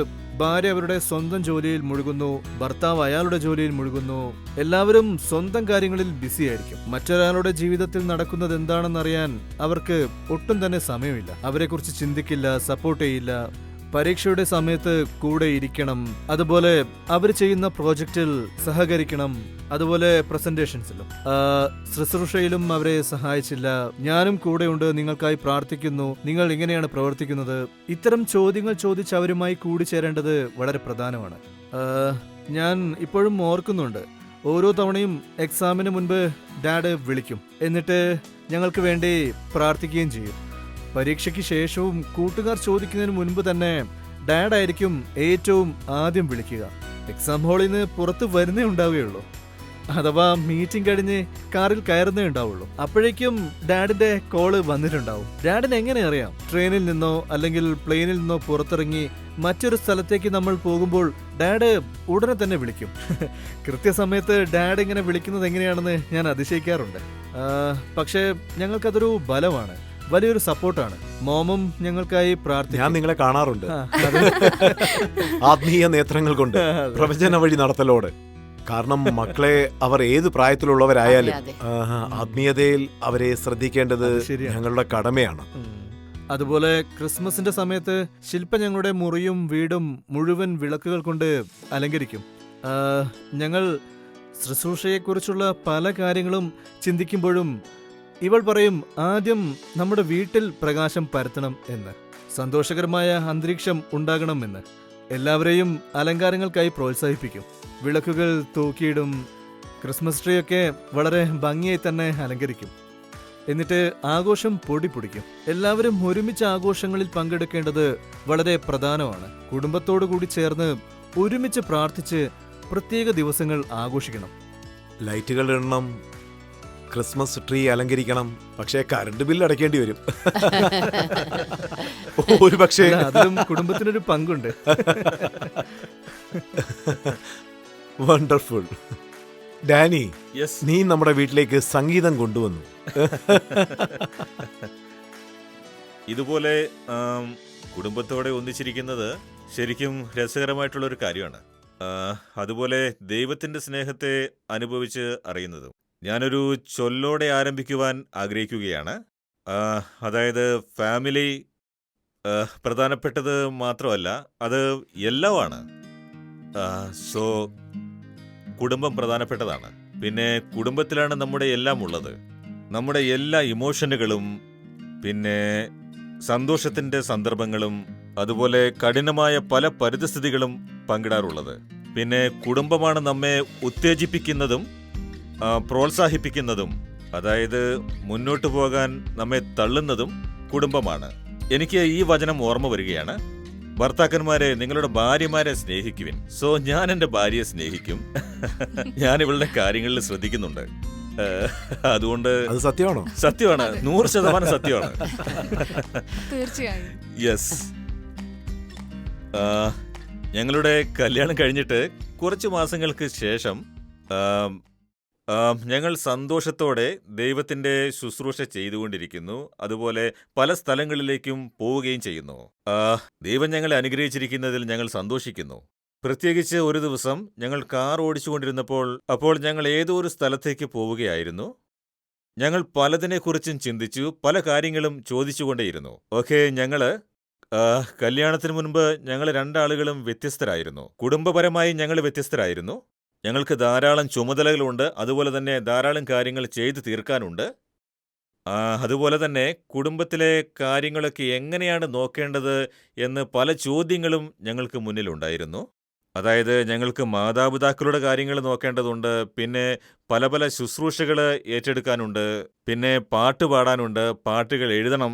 ഭാര്യ അവരുടെ സ്വന്തം ജോലിയിൽ മുഴുകുന്നു, ഭർത്താവ് അയാളുടെ ജോലിയിൽ മുഴുകുന്നു. എല്ലാവരും സ്വന്തം കാര്യങ്ങളിൽ ബിസി ആയിരിക്കും. മറ്റൊരാളുടെ ജീവിതത്തിൽ നടക്കുന്നത് എന്താണെന്നറിയാൻ അവർക്ക് ഒട്ടും തന്നെ സമയമില്ല. അവരെക്കുറിച്ച് ചിന്തിക്കില്ല, സപ്പോർട്ട് ചെയ്യില്ല. പരീക്ഷയുടെ സമയത്ത് കൂടെ ഇരിക്കണം, അതുപോലെ അവർ ചെയ്യുന്ന പ്രോജക്റ്റിൽ സഹകരിക്കണം, അതുപോലെ പ്രസന്റേഷൻസിലും ശുശ്രൂഷയിലും അവരെ സഹായിച്ചില്ല. ഞാനും കൂടെയുണ്ട്, നിങ്ങൾക്കായി പ്രാർത്ഥിക്കുന്നു, നിങ്ങൾ ഇങ്ങനെയാണ് പ്രവർത്തിക്കുന്നത്. ഇത്തരം ചോദ്യങ്ങൾ ചോദിച്ച് അവരുമായി കൂടിച്ചേരേണ്ടത് വളരെ പ്രധാനമാണ്. ഞാൻ ഇപ്പോഴും ഓർക്കുന്നുണ്ട്, ഓരോ തവണയും എക്സാമിന് മുൻപ് ഡാഡ് വിളിക്കും, എന്നിട്ട് ഞങ്ങൾക്ക് വേണ്ടി പ്രാർത്ഥിക്കുകയും ചെയ്യും. പരീക്ഷയ്ക്ക് ശേഷവും കൂട്ടുകാർ ചോദിക്കുന്നതിന് മുൻപ് തന്നെ ഡാഡായിരിക്കും ഏറ്റവും ആദ്യം വിളിക്കുക. എക്സാം ഹാളിൽ നിന്ന് പുറത്ത് വരുന്നേ ഉണ്ടാവുകയുള്ളൂ, അഥവാ മീറ്റിംഗ് കഴിഞ്ഞ് കാറിൽ കയറുന്നേ ഉണ്ടാവുള്ളൂ. അപ്പോഴേക്കും ഡാഡിന്റെ കോള് വന്നിട്ടുണ്ടാവും. ഡാഡിന് എങ്ങനെ അറിയാം? ട്രെയിനിൽ നിന്നോ അല്ലെങ്കിൽ പ്ലെയിനിൽ നിന്നോ പുറത്തിറങ്ങി മറ്റൊരു സ്ഥലത്തേക്ക് നമ്മൾ പോകുമ്പോൾ ഡാഡ് ഉടനെ തന്നെ വിളിക്കും. കൃത്യസമയത്ത് ഡാഡ് ഇങ്ങനെ വിളിക്കുന്നത് എങ്ങനെയാണെന്ന് ഞാൻ അതിശയിക്കാറുണ്ട്. പക്ഷേ ഞങ്ങൾക്കതൊരു ബലമാണ്, വലിയൊരു സപ്പോർട്ടാണ്. മോമും ഞങ്ങൾക്കായി പ്രാർത്ഥിക്കും. ഞാൻ നിങ്ങളെ കാണാറുണ്ട് ആത്മീയ നേത്രങ്ങൾ കൊണ്ട്, പ്രവചന വഴി നടത്തലോട്. കാരണം മക്കളെ അവർ ഏത് പ്രായത്തിലുള്ളവരായാലും അതെ, ആത്മീയതയിൽ അവരെ ശ്രദ്ധിക്കേണ്ടത് അത് ശരിയാണ്. ഞങ്ങളുടെ കടമയാണ്. അതുപോലെ ക്രിസ്മസിന്റെ സമയത്ത് ശില്പ ഞങ്ങളുടെ മുറിയും വീടും മുഴുവൻ വിളക്കുകൾ കൊണ്ട് അലങ്കരിക്കും. ഞങ്ങൾ ശുശ്രൂഷയെക്കുറിച്ചുള്ള പല കാര്യങ്ങളും ചിന്തിക്കുമ്പോഴും ഇവൾ പറയും, ആദ്യം നമ്മുടെ വീട്ടിൽ പ്രകാശം പരത്തണം എന്ന്, സന്തോഷകരമായ അന്തരീക്ഷം ഉണ്ടാകണമെന്ന്. എല്ലാവരെയും അലങ്കാരങ്ങൾക്കായി പ്രോത്സാഹിപ്പിക്കും. വിളക്കുകൾ തൂക്കിയിടും, ക്രിസ്മസ് ട്രീ ഒക്കെ വളരെ ഭംഗിയായി തന്നെ അലങ്കരിക്കും. എന്നിട്ട് ആഘോഷം പൊടിപൊടിക്കും. എല്ലാവരും ഒരുമിച്ച് ആഘോഷങ്ങളിൽ പങ്കെടുക്കേണ്ടത് വളരെ പ്രധാനമാണ്. കുടുംബത്തോടു കൂടി ചേർന്ന് ഒരുമിച്ച് പ്രാർത്ഥിച്ച് പ്രത്യേക ദിവസങ്ങൾ ആഘോഷിക്കണം. ലൈറ്റുകൾ ഇടണം, ക്രിസ്മസ് ട്രീ അലങ്കരിക്കണം, പക്ഷേ കറണ്ട് ബില്ല് അടയ്ക്കേണ്ടി വരും. ഒരു പക്ഷേ അല്ല, അതിലും കുടുംബത്തിനൊരു പങ്കുണ്ട്. വണ്ടർഫുൾ. ഡാനി, യെസ്, നീ നമ്മുടെ വീട്ടിലേക്ക് സംഗീതം കൊണ്ടുവന്നു. ഇതുപോലെ കുടുംബത്തോടെ ഒന്നിച്ചിരിക്കുന്നത് ശരിക്കും രസകരമായിട്ടുള്ളൊരു കാര്യമാണ്. അതുപോലെ ദൈവത്തിൻ്റെ സ്നേഹത്തെ അനുഭവിച്ച് അറിയുന്നതും. ഞാനൊരു ചൊല്ലോടെ ആരംഭിക്കുവാൻ ആഗ്രഹിക്കുകയാണ്. അതായത് ഫാമിലി പ്രധാനപ്പെട്ടത് മാത്രമല്ല, അത് എല്ലാമാണ്. സോ കുടുംബം പ്രധാനപ്പെട്ടതാണ്. പിന്നെ കുടുംബത്തിലാണ് നമ്മുടെ എല്ലാം ഉള്ളത്. നമ്മുടെ എല്ലാ ഇമോഷനുകളും, പിന്നെ സന്തോഷത്തിൻ്റെ സന്ദർഭങ്ങളും, അതുപോലെ കഠിനമായ പല പരിതസ്ഥിതികളും പങ്കിടാറുള്ളത്. പിന്നെ കുടുംബമാണ് നമ്മെ ഉത്തേജിപ്പിക്കുന്നതും പ്രോത്സാഹിപ്പിക്കുന്നതും, അതായത് മുന്നോട്ട് പോകാൻ നമ്മെ തള്ളുന്നതും കുടുംബമാണ്. എനിക്ക് ഈ വചനം ഓർമ്മ വരികയാണ്, ഭർത്താക്കന്മാരെ നിങ്ങളുടെ ഭാര്യമാരെ സ്നേഹിക്കുവിൻ. സോ ഞാൻ എൻ്റെ ഭാര്യയെ സ്നേഹിക്കും. ഞാൻ ഇവളുടെ കാര്യങ്ങളിൽ ശ്രദ്ധിക്കുന്നുണ്ട്. അതുകൊണ്ട് അത് സത്യമാണോ? സത്യമാണ്, 100% സത്യമാണ്. തീർച്ചയായും. യെസ്. ഞങ്ങളുടെ കല്യാണം കഴിഞ്ഞിട്ട് കുറച്ച് മാസങ്ങൾക്ക് ശേഷം ഞങ്ങൾ സന്തോഷത്തോടെ ദൈവത്തിൻ്റെ ശുശ്രൂഷ ചെയ്തുകൊണ്ടിരിക്കുന്നു. അതുപോലെ പല സ്ഥലങ്ങളിലേക്കും പോവുകയും ചെയ്യുന്നു. ദൈവം ഞങ്ങളെ അനുഗ്രഹിച്ചിരിക്കുന്നതിൽ ഞങ്ങൾ സന്തോഷിക്കുന്നു. പ്രത്യേകിച്ച് ഒരു ദിവസം ഞങ്ങൾ കാർ ഓടിച്ചുകൊണ്ടിരുന്നപ്പോൾ ഞങ്ങൾ ഏതോ ഒരു സ്ഥലത്തേക്ക് പോവുകയായിരുന്നു. ഞങ്ങൾ പലതിനെക്കുറിച്ചും ചിന്തിച്ചു, പല കാര്യങ്ങളും ചോദിച്ചുകൊണ്ടേയിരുന്നു. ഓക്കെ, കല്യാണത്തിന് മുൻപ് ഞങ്ങൾ രണ്ടാളുകളും വ്യത്യസ്തരായിരുന്നു. കുടുംബപരമായി ഞങ്ങൾ വ്യത്യസ്തരായിരുന്നു. ഞങ്ങൾക്ക് ധാരാളം ചുമതലകളുണ്ട്, അതുപോലെ തന്നെ ധാരാളം കാര്യങ്ങൾ ചെയ്തു തീർക്കാനുണ്ട്. അതുപോലെ തന്നെ കുടുംബത്തിലെ കാര്യങ്ങളൊക്കെ എങ്ങനെയാണ് നോക്കേണ്ടത് എന്ന് പല ചോദ്യങ്ങളും ഞങ്ങൾക്ക് മുന്നിലുണ്ടായിരുന്നു. അതായത് ഞങ്ങൾക്ക് മാതാപിതാക്കളുടെ കാര്യങ്ങൾ നോക്കേണ്ടതുണ്ട്, പിന്നെ പല പല ശുശ്രൂഷകൾ ഏറ്റെടുക്കാനുണ്ട്, പിന്നെ പാട്ട് പാടാനുണ്ട്, പാട്ടുകൾ എഴുതണം.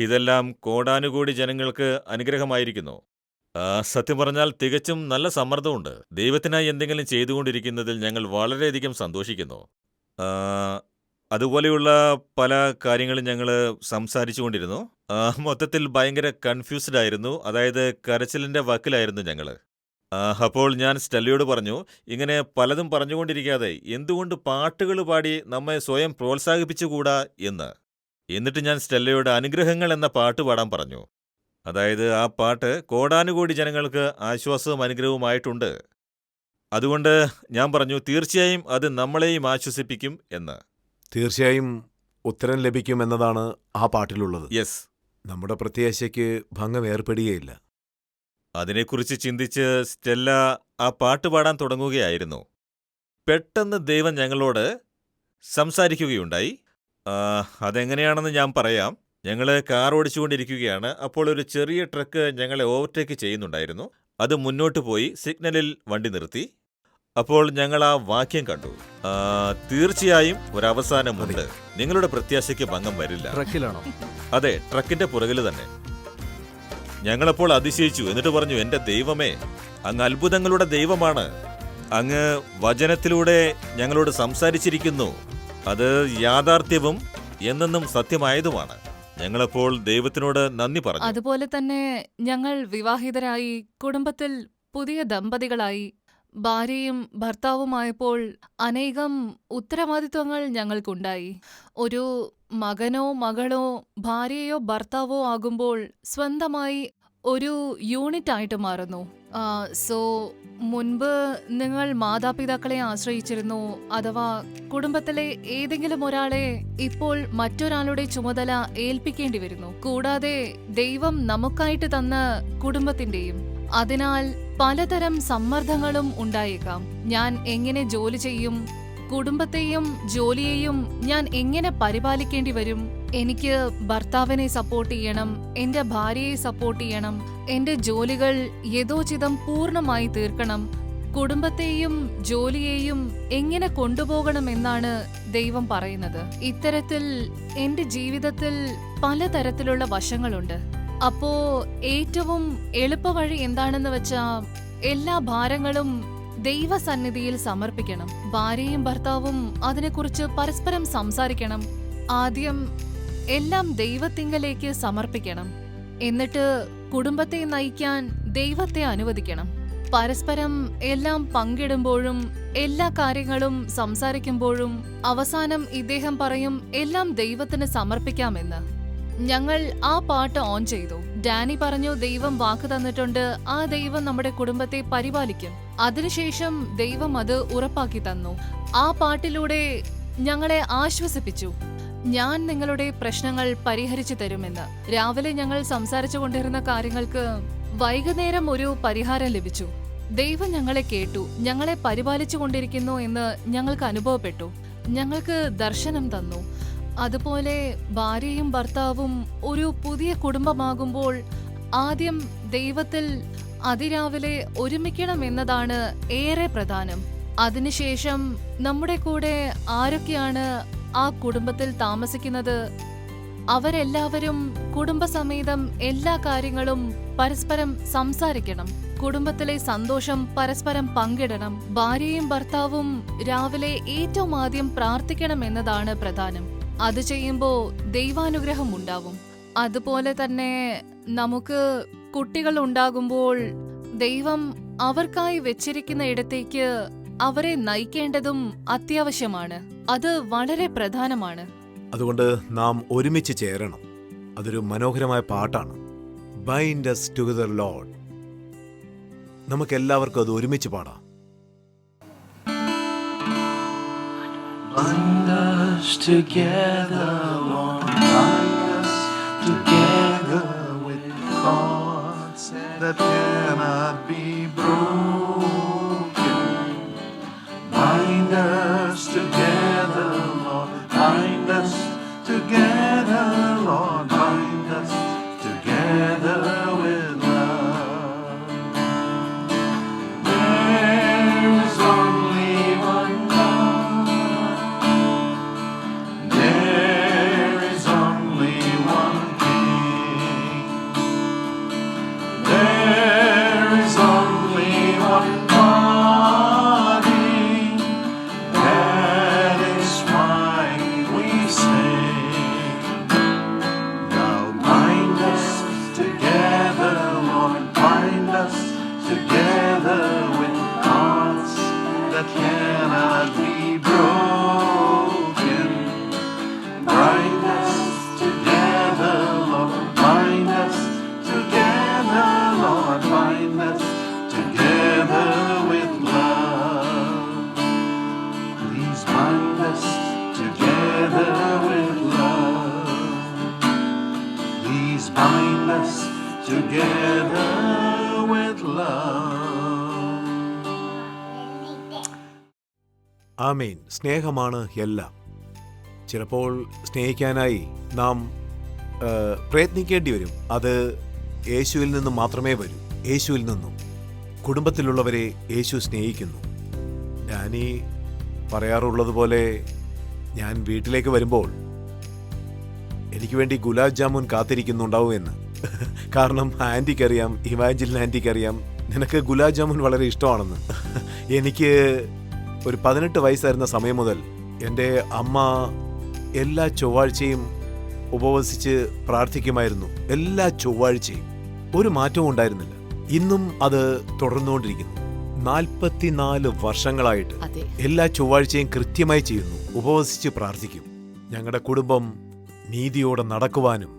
ഇതെല്ലാം കോടാനുകോടി ജനങ്ങൾക്ക് അനുഗ്രഹമായിരിക്കുന്നു. സത്യം പറഞ്ഞാൽ തികച്ചും നല്ല സമ്മർദ്ദമുണ്ട്. ദൈവത്തിനായി എന്തെങ്കിലും ചെയ്തുകൊണ്ടിരിക്കുന്നതിൽ ഞങ്ങൾ വളരെയധികം സന്തോഷിക്കുന്നു. ആ, അതുപോലെയുള്ള പല കാര്യങ്ങളും ഞങ്ങൾ സംസാരിച്ചു കൊണ്ടിരുന്നു. മൊത്തത്തിൽ ഭയങ്കര കൺഫ്യൂസ്ഡ് ആയിരുന്നു. അതായത് കരച്ചിലിൻ്റെ വക്കിലായിരുന്നു ഞങ്ങൾ. അപ്പോൾ ഞാൻ സ്റ്റെല്ലയോട് പറഞ്ഞു, ഇങ്ങനെ പലതും പറഞ്ഞുകൊണ്ടിരിക്കാതെ എന്തുകൊണ്ട് പാട്ടുകൾ പാടി നമ്മെ സ്വയം പ്രോത്സാഹിപ്പിച്ചുകൂടാ എന്ന്. എന്നിട്ട് ഞാൻ സ്റ്റെല്ലയോട് അനുഗ്രഹങ്ങൾ എന്ന പാട്ട് പാടാൻ പറഞ്ഞു. അതായത് ആ പാട്ട് കോടാനുകോടി ജനങ്ങൾക്ക് ആശ്വാസവും അനുഗ്രഹവുമായിട്ടുണ്ട്. അതുകൊണ്ട് ഞാൻ പറഞ്ഞു, തീർച്ചയായും അത് നമ്മളെയും ആശ്വസിപ്പിക്കും എന്ന്. തീർച്ചയായും ഉത്തരം ലഭിക്കും എന്നതാണ് ആ പാട്ടിലുള്ളത്. യെസ്. നമ്മുടെ പ്രത്യാശയ്ക്ക് ഭംഗം ഏർപ്പെടുകയില്ല. അതിനെക്കുറിച്ച് ചിന്തിച്ച് സ്റ്റെല്ല ആ പാട്ട് പാടാൻ തുടങ്ങുകയായിരുന്നു. പെട്ടെന്ന് ദൈവം ഞങ്ങളോട് സംസാരിക്കുകയുണ്ടായി. അതെങ്ങനെയാണെന്ന് ഞാൻ പറയാം. ഞങ്ങൾ കാർ ഓടിച്ചുകൊണ്ടിരിക്കുകയാണ്. അപ്പോൾ ഒരു ചെറിയ ട്രക്ക് ഞങ്ങളെ ഓവർടേക്ക് ചെയ്യുന്നുണ്ടായിരുന്നു. അത് മുന്നോട്ട് പോയി സിഗ്നലിൽ വണ്ടി നിർത്തി. അപ്പോൾ ഞങ്ങൾ ആ വാക്യം കണ്ടു, തീർച്ചയായും ഒരവസാനമുണ്ട്, നിങ്ങളുടെ പ്രത്യാശയ്ക്ക് ഭംഗം വരില്ല. ട്രക്കിലാണോ? അതെ, ട്രക്കിന്റെ പുറകിൽ തന്നെ. ഞങ്ങളപ്പോൾ അതിശയിച്ചു. എന്നിട്ട് പറഞ്ഞു, എന്റെ ദൈവമേ, അങ്ങ് അത്ഭുതങ്ങളുടെ ദൈവമാണ്. അങ്ങ് വചനത്തിലൂടെ ഞങ്ങളോട് സംസാരിച്ചിരിക്കുന്നു. അത് യാഥാർത്ഥ്യവും എന്നെന്നും സത്യമായതുമാണ്. ഞങ്ങളപ്പോൾ ദൈവത്തിനോട് നന്ദി പറഞ്ഞു. അതുപോലെ തന്നെ ഞങ്ങൾ വിവാഹിതരായി, കുടുംബത്തിൽ പുതിയ ദമ്പതികളായി, ഭാര്യയും ഭർത്താവുമായപ്പോൾ അനേകം ഉത്തരവാദിത്വങ്ങൾ ഞങ്ങൾക്കുണ്ടായി. ഒരു മകനോ മകളോ ഭാര്യയോ ഭർത്താവോ ആകുമ്പോൾ സ്വന്തമായി ഒരു യൂണിറ്റ് ആയിട്ട് മാറുന്നു. സോ മുൻപ് നിങ്ങൾ മാതാപിതാക്കളെ ആശ്രയിച്ചിരുന്നു, അഥവാ കുടുംബത്തിലെ ഏതെങ്കിലും ഒരാളെ ഇപ്പോൾ മറ്റൊരാളുടെ ചുമതല ഏൽപ്പിക്കേണ്ടി വരുന്നു. കൂടാതെ ദൈവം നമുക്കായിട്ട് തന്ന കുടുംബത്തിന്റെയും. അതിനാൽ പലതരം സമ്മർദ്ദങ്ങളും ഉണ്ടായേക്കാം. ഞാൻ എങ്ങനെ ജോലി ചെയ്യും? കുടുംബത്തെയും ജോലിയെയും ഞാൻ എങ്ങനെ പരിപാലിക്കേണ്ടി വരും? എനിക്ക് ഭർത്താവിനെ സപ്പോർട്ട് ചെയ്യണം, എന്റെ ഭാര്യയെ സപ്പോർട്ട് ചെയ്യണം, എന്റെ ജോലികൾ യഥോചിതം പൂർണ്ണമായി തീർക്കണം. കുടുംബത്തെയും ജോലിയെയും എങ്ങനെ കൊണ്ടുപോകണമെന്നാണ് ദൈവം പറയുന്നത്. ഇത്തരത്തിൽ എന്റെ ജീവിതത്തിൽ പലതരത്തിലുള്ള വശങ്ങളുണ്ട്. അപ്പോ ഏറ്റവും എളുപ്പവഴി എന്താണെന്ന് വെച്ചാ എല്ലാ ഭാരങ്ങളും ദൈവസന്നിധിയിൽ സമർപ്പിക്കണം. ഭാര്യയും ഭർത്താവും അതിനെക്കുറിച്ച് പരസ്പരം സംസാരിക്കണം. ആദ്യം എല്ലാം ദൈവത്തിങ്കലേക്ക് സമർപ്പിക്കണം. എന്നിട്ട് കുടുംബത്തെ നയിക്കാൻ ദൈവത്തെ അനുവദിക്കണം. പരസ്പരം എല്ലാം പങ്കിടുമ്പോഴും എല്ലാ കാര്യങ്ങളും സംസാരിക്കുമ്പോഴും അവസാനം ഇദ്ദേഹം പറയും, എല്ലാം ദൈവത്തിന് സമർപ്പിക്കാമെന്ന്. ഞങ്ങൾ ആ പാട്ട് ഓൺ ചെയ്തു. ഡാനി പറഞ്ഞു, ദൈവം വാക്ക് തന്നിട്ടുണ്ട്, ആ ദൈവം നമ്മുടെ കുടുംബത്തെ പരിപാലിക്കും. അതിനുശേഷം ദൈവം അത് ഉറപ്പാക്കി തന്നു. ആ പാട്ടിലൂടെ ഞങ്ങളെ ആശ്വസിപ്പിച്ചു, ഞാൻ നിങ്ങളുടെ പ്രശ്നങ്ങൾ പരിഹരിച്ചു തരുമെന്ന്. രാവിലെ ഞങ്ങൾ സംസാരിച്ചു കൊണ്ടിരുന്ന കാര്യങ്ങൾക്ക് വൈകുന്നേരം ഒരു പരിഹാരം ലഭിച്ചു. ദൈവം ഞങ്ങളെ കേട്ടു, ഞങ്ങളെ പരിപാലിച്ചു കൊണ്ടിരിക്കുന്നു എന്ന് ഞങ്ങൾക്ക് അനുഭവപ്പെട്ടു. ഞങ്ങൾക്ക് ദർശനം തന്നു. അതുപോലെ ഭാര്യയും ഭർത്താവും ഒരു പുതിയ കുടുംബമാകുമ്പോൾ ആദ്യം ദൈവത്തിൽ അതിരാവിലെ ഒരുമിക്കണം എന്നതാണ് ഏറെ പ്രധാനം. അതിനുശേഷം നമ്മുടെ കൂടെ ആരൊക്കെയാണ് ആ കുടുംബത്തിൽ താമസിക്കുന്നത്, അവരെല്ലാവരും കുടുംബസമേതം എല്ലാ കാര്യങ്ങളും പരസ്പരം സംസാരിക്കണം. കുടുംബത്തിലെ സന്തോഷം പരസ്പരം പങ്കിടണം. ഭാര്യയും ഭർത്താവും രാവിലെ ഏറ്റവും ആദ്യം പ്രാർത്ഥിക്കണം എന്നതാണ് പ്രധാനം. അത് ചെയ്യുമ്പോൾ ദൈവാനുഗ്രഹം ഉണ്ടാവും. അതുപോലെ തന്നെ നമുക്ക് കുട്ടികൾ ഉണ്ടാകുമ്പോൾ ദൈവം അവർക്കായി വെച്ചിരിക്കുന്ന ഇടത്തേക്ക് അവരെ നയിക്കേണ്ടതും അത്യാവശ്യമാണ്. അത് വളരെ പ്രധാനമാണ്. അതുകൊണ്ട് നാം ഒരുമിച്ച് ചേരണം. അതൊരു മനോഹരമായ പാട്ടാണ്, ബൈൻഡ് us together Lord. നമുക്കെല്ലാവർക്കും അത് ഒരുമിച്ച് പാടാം. Bind us together, Lord. Bind us together with cords that cannot be broken. Bind us together, Lord. Bind us together, Lord. Bind us together with love. ആമേൻ. സ്നേഹമാണ് എല്ലാം. ചിലപ്പോൾ സ്നേഹിക്കാനായി നാം പ്രയത്നിക്കേണ്ടി വരും. അത് യേശുവിൽ നിന്നും മാത്രമേ വരൂ. യേശുവിൽ നിന്നും. കുടുംബത്തിലുള്ളവരെ യേശു സ്നേഹിക്കുന്നു. ഡാനി പറയാറുള്ളതുപോലെ ഞാൻ വീട്ടിലേക്ക് വരുമ്പോൾ എനിക്ക് വേണ്ടി ഗുലാബ് ജാമുൻ കാത്തിരിക്കുന്നുണ്ടാവും എന്ന്. കാരണം ആൻറ്റിക്കറിയാം, ഇവാഞ്ചലിൻ ആൻറ്റിക്കറിയാം, നിനക്ക് ഗുലാബ് ജാമുൻ വളരെ ഇഷ്ടമാണെന്ന്. എനിക്ക് ഒരു 18 വയസ്സായിരുന്ന സമയം മുതൽ എൻ്റെ അമ്മ എല്ലാ ചൊവ്വാഴ്ചയും ഉപവസിച്ച് പ്രാർത്ഥിക്കുമായിരുന്നു. എല്ലാ ചൊവ്വാഴ്ചയും. ഒരു മാറ്റവും ഉണ്ടായിരുന്നില്ല. ഇന്നും അത് തുടർന്നുകൊണ്ടിരിക്കുന്നു. 44 വർഷങ്ങളായിട്ട് അതെ. എല്ലാ ചൊവ്വാഴ്ചയും കൃത്യമായി ചെയ്യുന്നു. ഉപവസിച്ച് പ്രാർത്ഥിക്കും. ഞങ്ങളുടെ കുടുംബം നീതിയോടെ നടക്കുവാനും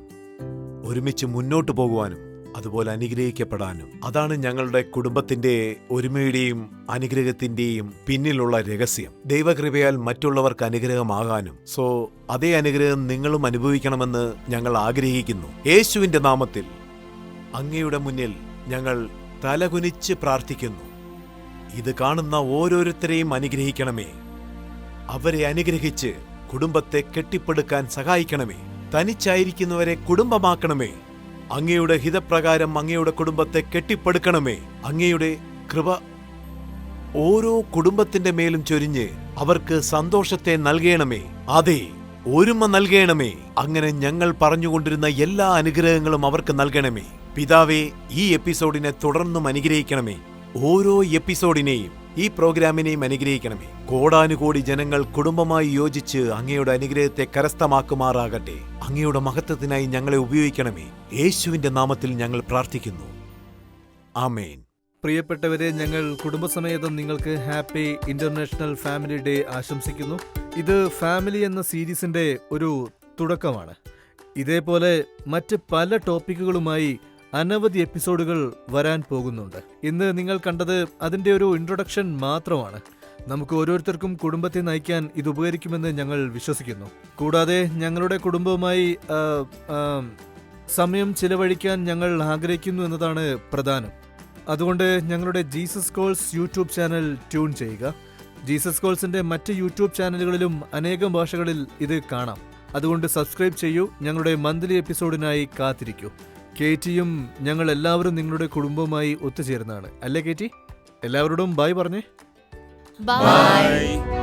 ഒരുമിച്ച് മുന്നോട്ട് പോകുവാനും അതുപോലെ അനുഗ്രഹിക്കപ്പെടാനും. അതാണ് ഞങ്ങളുടെ കുടുംബത്തിന്റെ ഒരുമയുടെയും അനുഗ്രഹത്തിന്റെയും പിന്നിലുള്ള രഹസ്യം. ദൈവകൃപയാൽ മറ്റുള്ളവർക്ക് അനുഗ്രഹമാകാനും. സോ അതേ അനുഗ്രഹം നിങ്ങളും അനുഭവിക്കണമെന്ന് ഞങ്ങൾ ആഗ്രഹിക്കുന്നു. യേശുവിന്റെ നാമത്തിൽ അങ്ങയുടെ മുന്നിൽ ഞങ്ങൾ തലകുനിച്ച് പ്രാർത്ഥിക്കുന്നു. ഇത് കാണുന്ന ഓരോരുത്തരെയും അനുഗ്രഹിക്കണമേ. അവരെ അനുഗ്രഹിച്ച് കുടുംബത്തെ കെട്ടിപ്പടുക്കാൻ സഹായിക്കണമേ. തനിച്ചായിരിക്കുന്നവരെ കുടുംബമാക്കണമേ. അങ്ങയുടെ ഹിതപ്രകാരം അങ്ങയുടെ കുടുംബത്തെ കെട്ടിപ്പടുക്കണമേ. അങ്ങയുടെ കൃപ ഓരോ കുടുംബത്തിന്റെ മേലും ചൊരിഞ്ഞ് അവർക്ക് സന്തോഷത്തെ നൽകണമേ. അതെ, ഒരുമ നൽകണമേ. അങ്ങനെ ഞങ്ങൾ പറഞ്ഞുകൊണ്ടിരുന്ന എല്ലാ അനുഗ്രഹങ്ങളും അവർക്ക് നൽകണമേ. പിതാവേ, ഈ എപ്പിസോഡിനെ തുടർന്നും അനുഗ്രഹിക്കണമേ. ഓരോ എപ്പിസോഡിനെയും ഈ പ്രോഗ്രാമിനെയും അനുഗ്രഹിക്കണമേ. കോടാനുകോടി ജനങ്ങൾ കുടുംബമായി യോജിച്ച് അങ്ങയുടെ അനുഗ്രഹത്തെ കരസ്ഥമാക്കുമാറാകട്ടെ. അങ്ങയുടെ മഹത്വത്തിനായി ഞങ്ങളെ ഉപയോഗിക്കണമേ. യേശുവിന്റെ നാമത്തിൽ ഞങ്ങൾ പ്രാർത്ഥിക്കുന്നു. ആമേൻ. പ്രിയപ്പെട്ടവരെ, ഞങ്ങൾ കുടുംബസമേതം നിങ്ങൾക്ക് ഹാപ്പി ഇന്റർനാഷണൽ ഫാമിലി ഡേ ആശംസിക്കുന്നു. ഇത് ഫാമിലി എന്ന സീരീസിന്റെ ഒരു തുടക്കമാണ്. ഇതേപോലെ മറ്റ് പല ടോപ്പിക്കുകളുമായി അനവധി എപ്പിസോഡുകൾ വരാൻ പോകുന്നുണ്ട്. ഇന്ന് നിങ്ങൾ കണ്ടത് അതിന്റെ ഒരു ഇൻട്രൊഡക്ഷൻ മാത്രമാണ്. നമുക്ക് ഓരോരുത്തർക്കും കുടുംബത്തെ നയിക്കാൻ ഇത് ഉപകരിക്കുമെന്ന് ഞങ്ങൾ വിശ്വസിക്കുന്നു. കൂടാതെ ഞങ്ങളുടെ കുടുംബവുമായി സമയം ചിലവഴിക്കാൻ ഞങ്ങൾ ആഗ്രഹിക്കുന്നു എന്നതാണ് പ്രധാനം. അതുകൊണ്ട് ഞങ്ങളുടെ Jesus calls YouTube channel tune ചെയ്യുക. ജീസസ് കോൾസിന്റെ മറ്റ് യൂട്യൂബ് ചാനലുകളിലും അനേകം ഭാഷകളിൽ ഇത് കാണാം. അതുകൊണ്ട് സബ്സ്ക്രൈബ് ചെയ്യൂ. ഞങ്ങളുടെ മന്ത്ലി എപ്പിസോഡിനായി കാത്തിരിക്കൂ. കേറ്റിയും ഞങ്ങൾ എല്ലാവരും നിങ്ങളുടെ കുടുംബവുമായി ഒത്തുചേരുന്നതാണ്. അല്ലേ കേറ്റി? എല്ലാവരോടും ബൈ പറഞ്ഞേ. ബൈ.